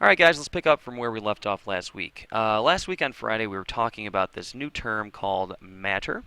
All right, guys, let's pick up from where we left off last week. Last week on Friday, we were talking about this new term called matter.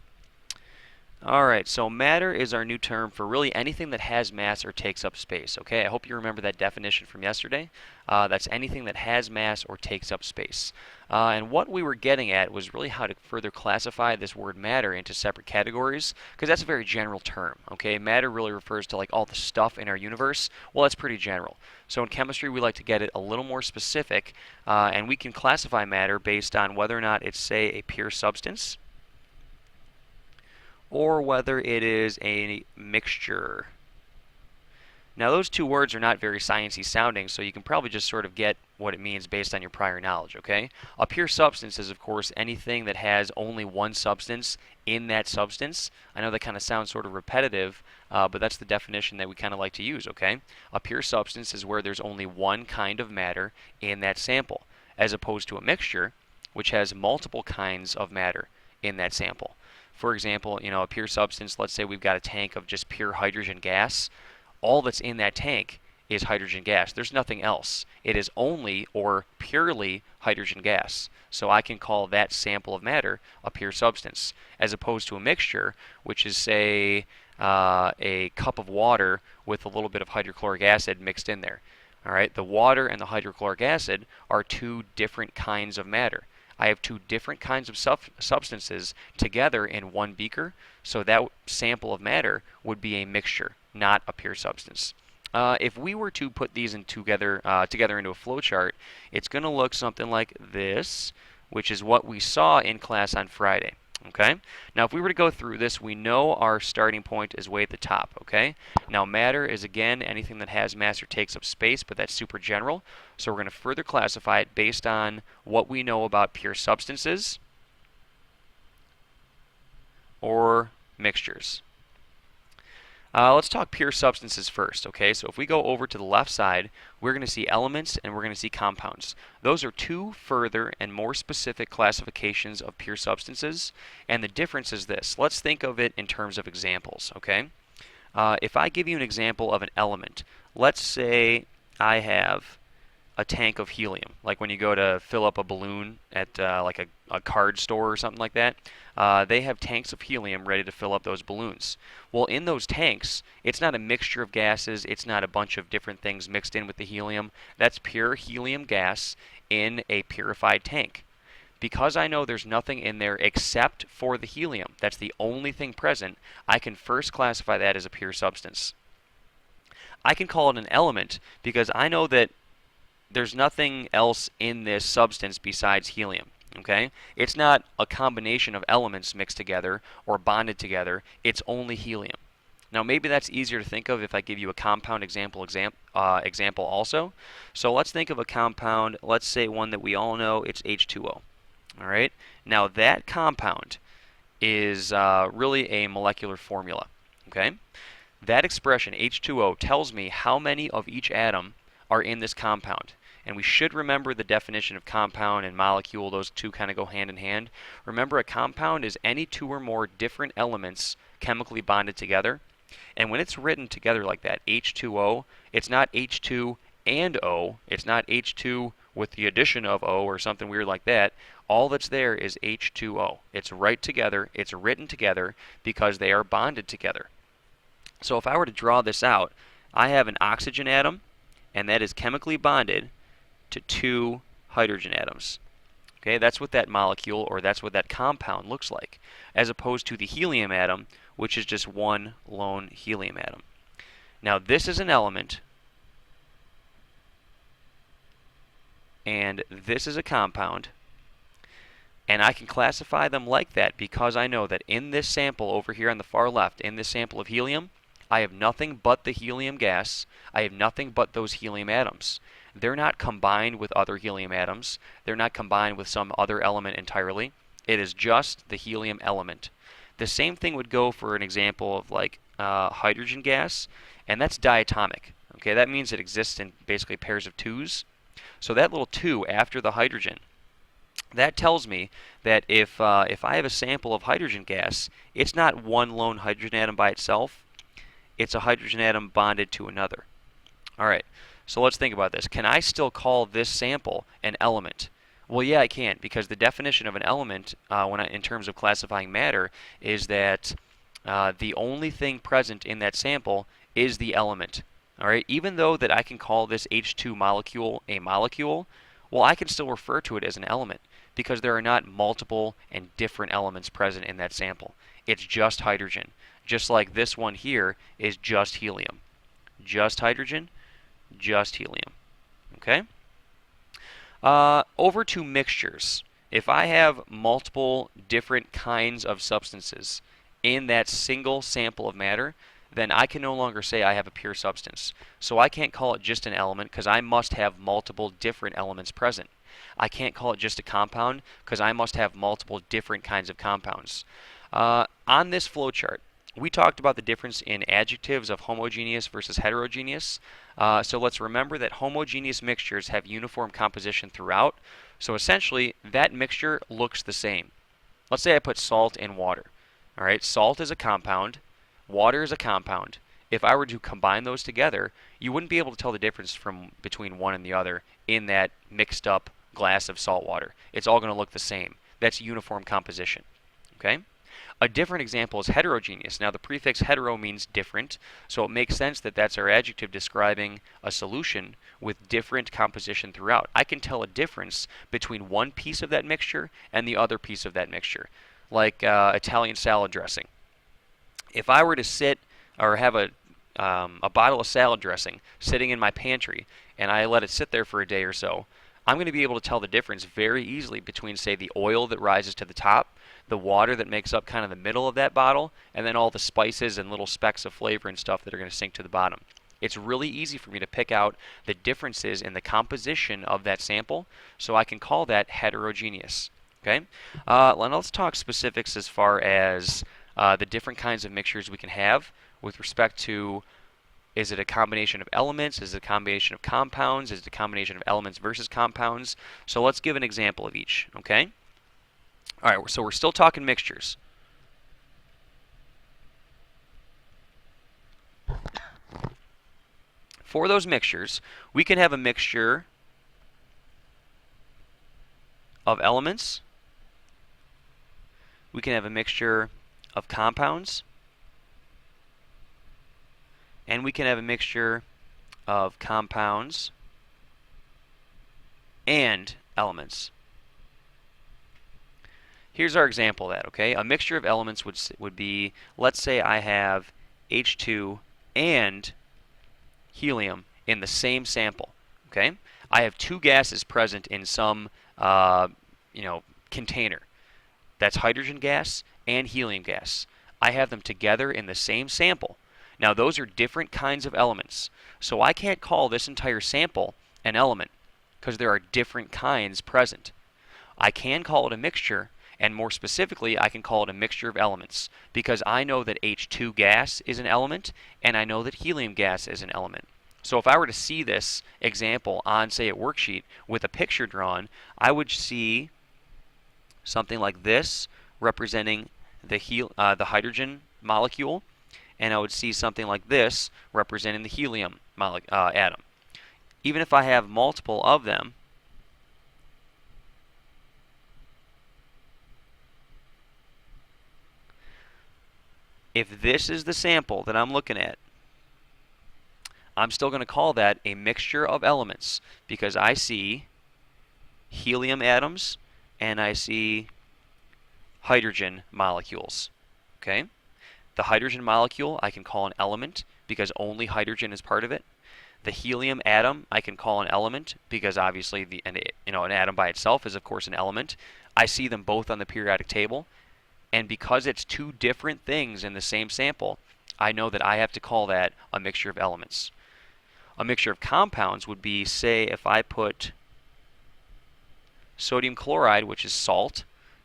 All right, so matter is our new term for really anything that has mass or takes up space. Okay, I hope you remember that definition from yesterday. That's anything that has mass or takes up space. And what we were getting at was really how to further classify this word matter into separate categories, because that's a very general term. Okay, matter really refers to like all the stuff in our universe. Well, that's pretty general. So in chemistry, we like to get it a little more specific, and we can classify matter based on whether or not it's, say, a pure substance, or whether it is a mixture. Now those two words are not very sciencey sounding, so you can probably just sort of get what it means based on your prior knowledge, okay? A pure substance is, of course, anything that has only one substance in that substance. I know that kind of sounds sort of repetitive, but that's the definition that we kind of like to use, okay? A pure substance is where there's only one kind of matter in that sample, as opposed to a mixture, which has multiple kinds of matter in that sample. For example, a pure substance, let's say we've got a tank of just pure hydrogen gas. All that's in that tank is hydrogen gas. There's nothing else. It is only or purely hydrogen gas. So I can call that sample of matter a pure substance, as opposed to a mixture, which is, say, a cup of water with a little bit of hydrochloric acid mixed in there. All right, the water and the hydrochloric acid are two different kinds of matter. I have two different kinds of substances together in one beaker, so that sample of matter would be a mixture, not a pure substance. If we were to put these together into a flow chart, it's going to look something like this, which is what we saw in class on Friday. Okay? Now, if we were to go through this, we know our starting point is way at the top. Okay? Now, matter is, again, anything that has mass or takes up space, but that's super general. So we're going to further classify it based on what we know about pure substances or mixtures. Let's talk pure substances first, okay? So if we go over to the left side, we're going to see elements and we're going to see compounds. Those are two further and more specific classifications of pure substances, and the difference is this. Let's think of it in terms of examples, okay? If I give you an example of an element, let's say I have a tank of helium, like when you go to fill up a balloon at like a card store or something like that. They have tanks of helium ready to fill up those balloons. Well, in those tanks, it's not a mixture of gases, it's not a bunch of different things mixed in with the helium. That's pure helium gas in a purified tank. Because I know there's nothing in there except for the helium, that's the only thing present, I can first classify that as a pure substance. I can call it an element because I know that there's nothing else in this substance besides helium. Okay? It's not a combination of elements mixed together or bonded together. It's only helium. Now, maybe that's easier to think of if I give you a compound example also. So let's think of a compound. Let's say one that we all know. It's H2O. All right? Now, that compound is really a molecular formula. Okay? That expression, H2O, tells me how many of each atom are in this compound. And we should remember the definition of compound and molecule. Those two kind of go hand in hand. Remember, a compound is any two or more different elements chemically bonded together. And when it's written together like that, H2O, it's not H2 and O. It's not H2 with the addition of O or something weird like that. All that's there is H2O. It's right together. It's written together because they are bonded together. So if I were to draw this out, I have an oxygen atom, and that is chemically bonded to two hydrogen atoms. Okay, that's what that molecule or that's what that compound looks like, as opposed to the helium atom, which is just one lone helium atom. Now, this is an element, and this is a compound, and I can classify them like that because I know that in this sample over here on the far left, in this sample of helium, I have nothing but the helium gas. I have nothing but those helium atoms. They're not combined with other helium atoms. They're not combined with some other element entirely. It is just the helium element. The same thing would go for an example of like hydrogen gas, and that's diatomic. Okay, that means it exists in basically pairs of twos. So that little two after the hydrogen, that tells me that if I have a sample of hydrogen gas, it's not one lone hydrogen atom by itself. It's a hydrogen atom bonded to another. All right. So let's think about this. Can I still call this sample an element? Well, yeah, I can, because the definition of an element, in terms of classifying matter, is that the only thing present in that sample is the element. All right, even though that I can call this H2 molecule a molecule, well, I can still refer to it as an element because there are not multiple and different elements present in that sample. It's just hydrogen, just like this one here is just helium. Just hydrogen, just helium. Okay? Over to mixtures. If I have multiple different kinds of substances in that single sample of matter, then I can no longer say I have a pure substance. So I can't call it just an element because I must have multiple different elements present. I can't call it just a compound because I must have multiple different kinds of compounds. On this flowchart, we talked about the difference in adjectives of homogeneous versus heterogeneous. So let's remember that homogeneous mixtures have uniform composition throughout. So essentially, that mixture looks the same. Let's say I put salt and water. All right, salt is a compound, water is a compound. If I were to combine those together, you wouldn't be able to tell the difference between one and the other in that mixed up glass of salt water. It's all going to look the same. That's uniform composition. Okay? A different example is heterogeneous. Now the prefix hetero means different, so it makes sense that that's our adjective describing a solution with different composition throughout. I can tell a difference between one piece of that mixture and the other piece of that mixture, like Italian salad dressing. If I were to sit or have a bottle of salad dressing sitting in my pantry and I let it sit there for a day or so, I'm going to be able to tell the difference very easily between, say, the oil that rises to the top, the water that makes up kind of the middle of that bottle, and then all the spices and little specks of flavor and stuff that are going to sink to the bottom. It's really easy for me to pick out the differences in the composition of that sample, so I can call that heterogeneous. Okay? Let's talk specifics as far as the different kinds of mixtures we can have with respect to, is it a combination of elements? Is it a combination of compounds? Is it a combination of elements versus compounds? So let's give an example of each, okay? All right, so we're still talking mixtures. For those mixtures, we can have a mixture of elements. We can have a mixture of compounds. And we can have a mixture of compounds and elements. Here's our example of that, okay? A mixture of elements would be, let's say I have H2 and helium in the same sample, okay? I have two gases present in some container. That's hydrogen gas and helium gas. I have them together in the same sample. Now those are different kinds of elements. So I can't call this entire sample an element because there are different kinds present. I can call it a mixture, and more specifically I can call it a mixture of elements because I know that H2 gas is an element and I know that helium gas is an element. So if I were to see this example on, say, a worksheet with a picture drawn, I would see something like this representing the hydrogen molecule, and I would see something like this representing the helium atom. Even if I have multiple of them, if this is the sample that I'm looking at, I'm still going to call that a mixture of elements because I see helium atoms and I see hydrogen molecules. Okay? The hydrogen molecule I can call an element because only hydrogen is part of it. The helium atom I can call an element because obviously an atom by itself is of course an element. I see them both on the periodic table, and because it's two different things in the same sample, I know that I have to call that a mixture of elements. A mixture of compounds would be, say, if I put sodium chloride, which is salt,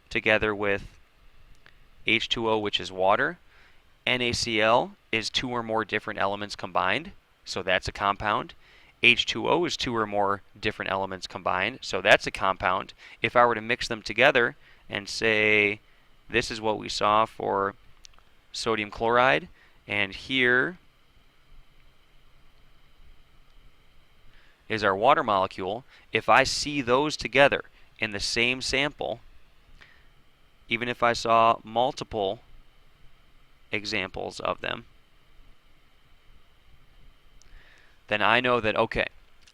together with H2O, which is water. NaCl is two or more different elements combined, so that's a compound. H2O is two or more different elements combined, so that's a compound. If I were to mix them together and say this is what we saw for sodium chloride, and here is our water molecule. If I see those together in the same sample, even if I saw multiple examples of them, then I know that, okay,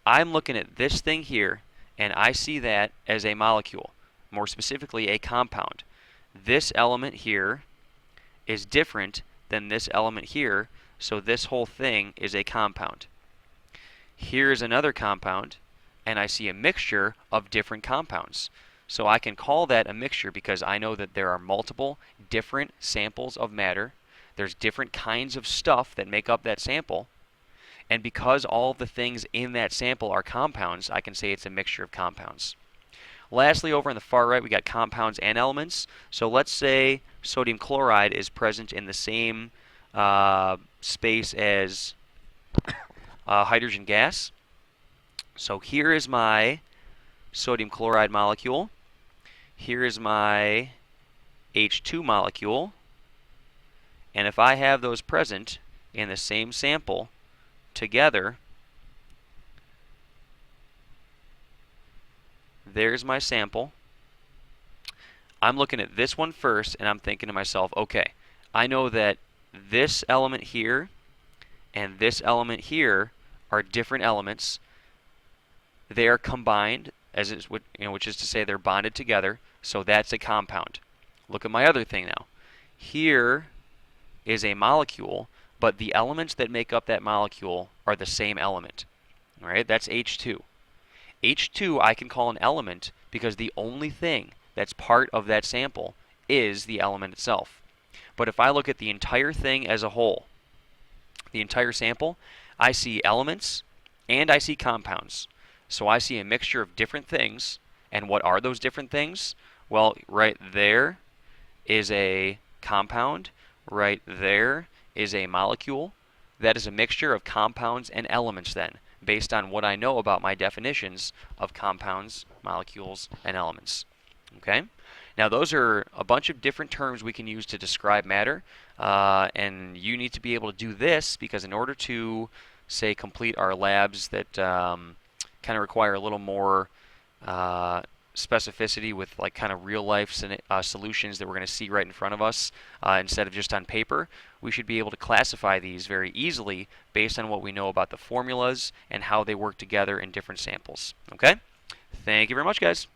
I'm looking at this thing here, and I see that as a molecule, more specifically a compound. This element here is different than this element here, so this whole thing is a compound. Here's another compound, and I see a mixture of different compounds. So I can call that a mixture because I know that there are multiple different samples of matter. There's different kinds of stuff that make up that sample. And because all of the things in that sample are compounds, I can say it's a mixture of compounds. Lastly, over on the far right, we got compounds and elements. So let's say sodium chloride is present in the same space as hydrogen gas. So here is my sodium chloride molecule. Here is my H2 molecule. And if I have those present in the same sample together, there's my sample. I'm looking at this one first, and I'm thinking to myself, okay, I know that this element here and this element here are different elements. They are combined, as is, which is to say they're bonded together, so that's a compound. Look at my other thing now. Here is a molecule, but the elements that make up that molecule are the same element. All right, that's H2. H2 I can call an element because the only thing that's part of that sample is the element itself. But if I look at the entire thing as a whole, the entire sample, I see elements and I see compounds. So I see a mixture of different things. And what are those different things? Well, right there is a compound. Right there is a molecule. That is a mixture of compounds and elements then, based on what I know about my definitions of compounds, molecules, and elements. Okay? Now those are a bunch of different terms we can use to describe matter, and you need to be able to do this because in order to, say, complete our labs that kind of require a little more specificity with like kind of real life solutions that we're going to see right in front of us instead of just on paper, we should be able to classify these very easily based on what we know about the formulas and how they work together in different samples. Okay? Thank you very much, guys.